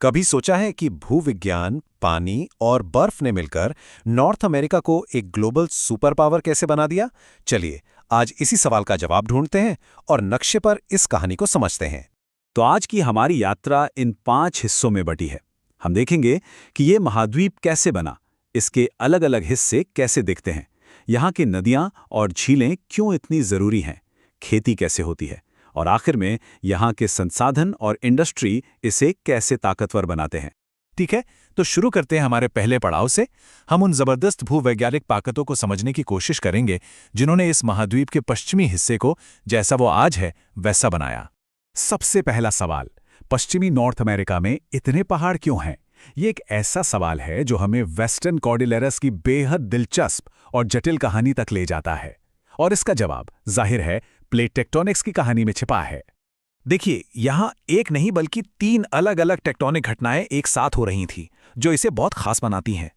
कभी सोचा है कि भूविज्ञान, पानी और बर्फ ने मिलकर नॉर्थ अमेरिका को एक ग्लोबल सुपर पावर कैसे बना दिया? चलिए, आज इसी सवाल का जवाब ढूंढते हैं और नक्शे पर इस कहानी को समझते हैं। तो आज की हमारी यात्रा इन 5 हिस्सों में बटी है। हम देखेंगे कि ये महाद्वीप कैसे बना, इसके अलग अलग हिस्से कैसे दिखते हैं, यहाँ की नदियाँ और झीलें क्यों इतनी ज़रूरी हैं, खेती कैसे होती है, और आखिर में यहाँ के संसाधन और इंडस्ट्री इसे कैसे ताकतवर बनाते हैं। ठीक है, तो शुरू करते हैं हमारे पहले पड़ाव से। हम उन जबरदस्त भूवैज्ञानिक ताकतों को समझने की कोशिश करेंगे जिन्होंने इस महाद्वीप के पश्चिमी हिस्से को जैसा वो आज है वैसा बनाया। सबसे पहला सवाल, पश्चिमी नॉर्थ अमेरिका में इतने पहाड़ क्यों हैं? ये एक ऐसा सवाल है जो हमें वेस्टर्न कॉर्डिलेरस की बेहद दिलचस्प और जटिल कहानी तक ले जाता है। और इसका जवाब जाहिर है प्लेट टेक्टोनिक्स की कहानी में छिपा है। देखिए, यहाँ एक नहीं बल्कि 3 अलग अलग टेक्टोनिक घटनाएं एक साथ हो रही थीं, जो इसे बहुत खास बनाती हैं।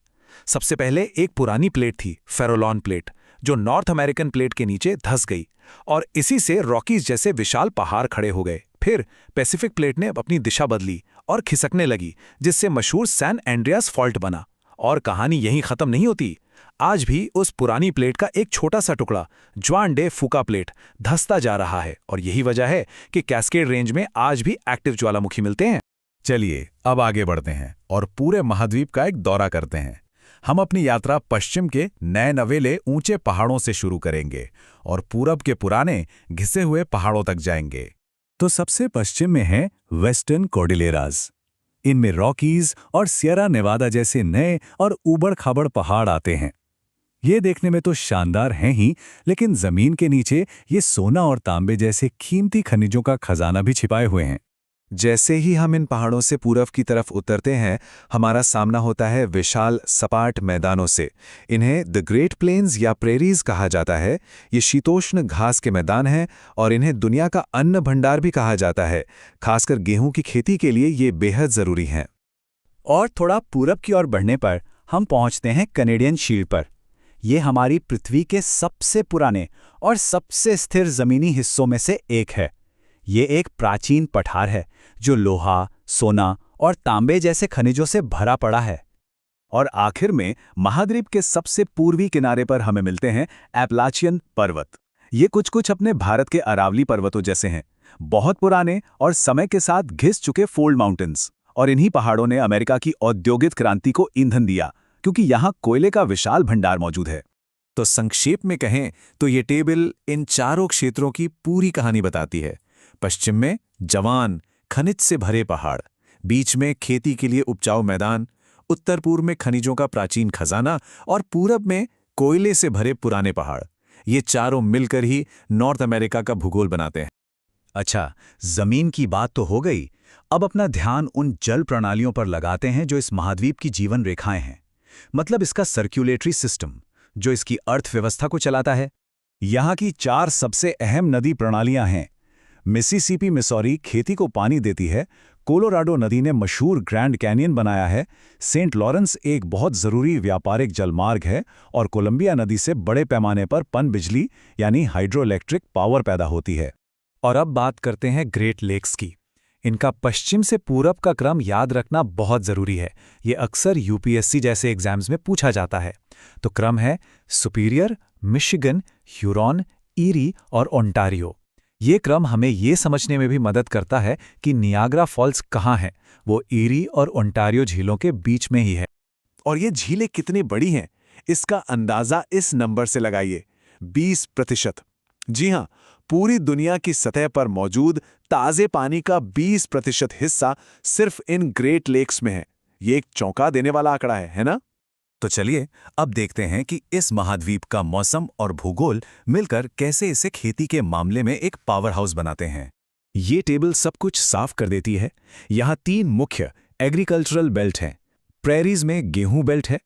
सबसे पहले एक पुरानी प्लेट थी, फेरोलॉन प्लेट, जो नॉर्थ अमेरिकन प्लेट के नीचे धंस गई और इसी से रॉकीज जैसे विशाल पहाड़ खड़े हो गए। फिर पैसिफिक प्लेट ने अपनी दिशा बदली और खिसकने लगी, जिससे मशहूर सैन एंड्रियास फॉल्ट बना। और कहानी यहीं खत्म नहीं होती। आज भी उस पुरानी प्लेट का एक छोटा सा टुकड़ा, ज्वान डे फूका प्लेट, धंसता जा रहा है और यही वजह है कि कैस्केड रेंज में आज भी एक्टिव ज्वालामुखी मिलते हैं। चलिए अब आगे बढ़ते हैं और पूरे महाद्वीप का एक दौरा करते हैं। हम अपनी यात्रा पश्चिम के नए नवेले ऊंचे पहाड़ों से शुरू करेंगे और पूरब के पुराने घिसे हुए पहाड़ों तक जाएंगे। तो सबसे पश्चिम में है वेस्टर्न कॉर्डिलेरास। इनमें रॉकीज और सियरा नेवादा जैसे नए और ऊबड़-खाबड़ पहाड़ आते हैं। ये देखने में तो शानदार हैं ही, लेकिन जमीन के नीचे ये सोना और तांबे जैसे कीमती खनिजों का खजाना भी छिपाए हुए हैं। जैसे ही हम इन पहाड़ों से पूरब की तरफ उतरते हैं, हमारा सामना होता है विशाल सपाट मैदानों से। इन्हें द ग्रेट प्लेन्स या प्रेरीज कहा जाता है। ये शीतोष्ण घास के मैदान हैं और इन्हें दुनिया का अन्न भंडार भी कहा जाता है। खासकर गेहूं की खेती के लिए ये बेहद ज़रूरी हैं। और थोड़ा पूरब की ओर बढ़ने पर हम पहुंचते हैं कनेडियन शील्ड पर। ये हमारी पृथ्वी के सबसे पुराने और सबसे स्थिर जमीनी हिस्सों में से एक है। ये एक प्राचीन पठार है जो लोहा, सोना और तांबे जैसे खनिजों से भरा पड़ा है। और आखिर में महाद्वीप के सबसे पूर्वी किनारे पर हमें मिलते हैं एपलाचियन पर्वत। ये कुछ अपने भारत के अरावली पर्वतों जैसे हैं, बहुत पुराने और समय के साथ घिस चुके फोल्ड माउंटेन्स। और इन्हीं पहाड़ों ने अमेरिका की औद्योगिक क्रांति को ईंधन दिया, क्योंकि यहाँ कोयले का विशाल भंडार मौजूद है। तो संक्षेप में कहें तो ये टेबल इन चारों क्षेत्रों की पूरी कहानी बताती है। पश्चिम में जवान खनिज से भरे पहाड़, बीच में खेती के लिए उपजाऊ मैदान, उत्तर पूर्व में खनिजों का प्राचीन खजाना और पूरब में कोयले से भरे पुराने पहाड़। ये चारों मिलकर ही नॉर्थ अमेरिका का भूगोल बनाते हैं। अच्छा, जमीन की बात तो हो गई। अब अपना ध्यान उन जल प्रणालियों पर लगाते हैं जो इस महाद्वीप की जीवन रेखाएं हैं। मतलब इसका सर्कुलेटरी सिस्टम, जो इसकी अर्थव्यवस्था को चलाता है। यहाँ की 4 सबसे अहम नदी प्रणालियां हैं। मिसिसिपी मिसौरी खेती को पानी देती है, कोलोराडो नदी ने मशहूर ग्रैंड कैनियन बनाया है, सेंट लॉरेंस एक बहुत ज़रूरी व्यापारिक जलमार्ग है और कोलंबिया नदी से बड़े पैमाने पर पनबिजली यानी हाइड्रोइलेक्ट्रिक पावर पैदा होती है। और अब बात करते हैं ग्रेट लेक्स की। इनका पश्चिम से पूरब का क्रम याद रखना बहुत ज़रूरी है। ये अक्सर यूपीएससी जैसे एग्जाम्स में पूछा जाता है। तो क्रम है सुपीरियर, मिशिगन, ह्यूरॉन, ईरी और ओंटारियो। ये क्रम हमें ये समझने में भी मदद करता है कि नियाग्रा फॉल्स कहाँ है। वो ईरी और ओंटारियो झीलों के बीच में ही है। और ये झीलें कितनी बड़ी हैं, इसका अंदाज़ा इस नंबर से लगाइए, 20%। जी हाँ, पूरी दुनिया की सतह पर मौजूद ताज़े पानी का 20% हिस्सा सिर्फ इन ग्रेट लेक्स में है। ये एक चौंका देने वाला आंकड़ा है ना? तो चलिए अब देखते हैं कि इस महाद्वीप का मौसम और भूगोल मिलकर कैसे इसे खेती के मामले में एक पावर हाउस बनाते हैं। ये टेबल सब कुछ साफ कर देती है। यहाँ 3 मुख्य एग्रीकल्चरल बेल्ट हैं। प्रेरीज में गेहूं बेल्ट है,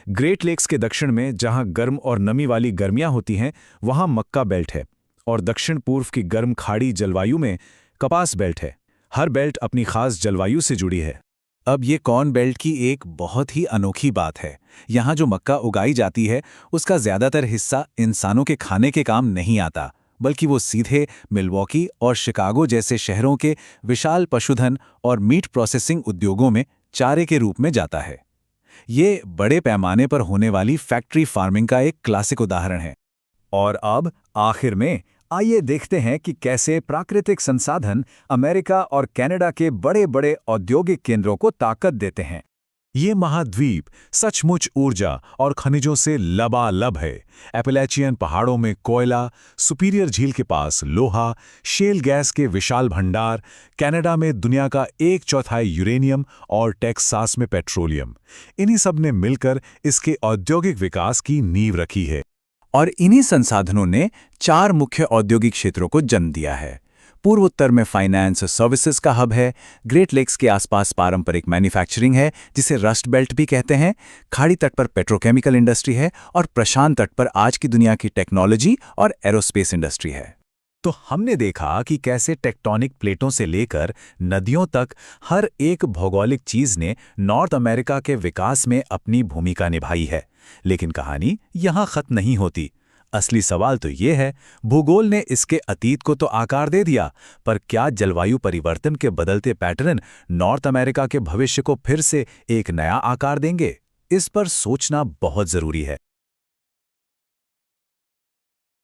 ग्रेट लेक्स के दक्षिण में जहाँ गर्म और नमी वाली गर्मियाँ होती हैं वहाँ मक्का बेल्ट है, और दक्षिण पूर्व की गर्म खाड़ी जलवायु में कपास बेल्ट है। हर बेल्ट अपनी खास जलवायु से जुड़ी है। अब ये कॉर्न बेल्ट की एक बहुत ही अनोखी बात है। यहाँ जो मक्का उगाई जाती है उसका ज़्यादातर हिस्सा इंसानों के खाने के काम नहीं आता, बल्कि वो सीधे मिल्वॉकी और शिकागो जैसे शहरों के विशाल पशुधन और मीट प्रोसेसिंग उद्योगों में चारे के रूप में जाता है। ये बड़े पैमाने पर होने वाली फैक्ट्री फार्मिंग का एक क्लासिक उदाहरण है। और अब आखिर में आइए देखते हैं कि कैसे प्राकृतिक संसाधन अमेरिका और कनाडा के बड़े बड़े औद्योगिक केंद्रों को ताकत देते हैं। ये महाद्वीप सचमुच ऊर्जा और खनिजों से लबालब है। एपेलेचियन पहाड़ों में कोयला, सुपीरियर झील के पास लोहा, शेल गैस के विशाल भंडार, कनाडा में दुनिया का 1/4 यूरेनियम और टेक्सास में पेट्रोलियम। इन्हीं सब ने मिलकर इसके औद्योगिक विकास की नींव रखी है। और इन्हीं संसाधनों ने 4 मुख्य औद्योगिक क्षेत्रों को जन्म दिया है। पूर्व उत्तर में फाइनेंस सर्विसेज का हब है, ग्रेट लेक्स के आसपास पारंपरिक मैन्युफैक्चरिंग है जिसे रस्ट बेल्ट भी कहते हैं, खाड़ी तट पर पेट्रोकेमिकल इंडस्ट्री है और प्रशांत तट पर आज की दुनिया की टेक्नोलॉजी और एरोस्पेस इंडस्ट्री है। तो हमने देखा कि कैसे टेक्टोनिक प्लेटों से लेकर नदियों तक हर एक भौगोलिक चीज ने नॉर्थ अमेरिका के विकास में अपनी भूमिका निभाई है। लेकिन कहानी यहाँ खत्म नहीं होती। असली सवाल तो ये है, भूगोल ने इसके अतीत को तो आकार दे दिया, पर क्या जलवायु परिवर्तन के बदलते पैटर्न नॉर्थ अमेरिका के भविष्य को फिर से एक नया आकार देंगे? इस पर सोचना बहुत जरूरी है।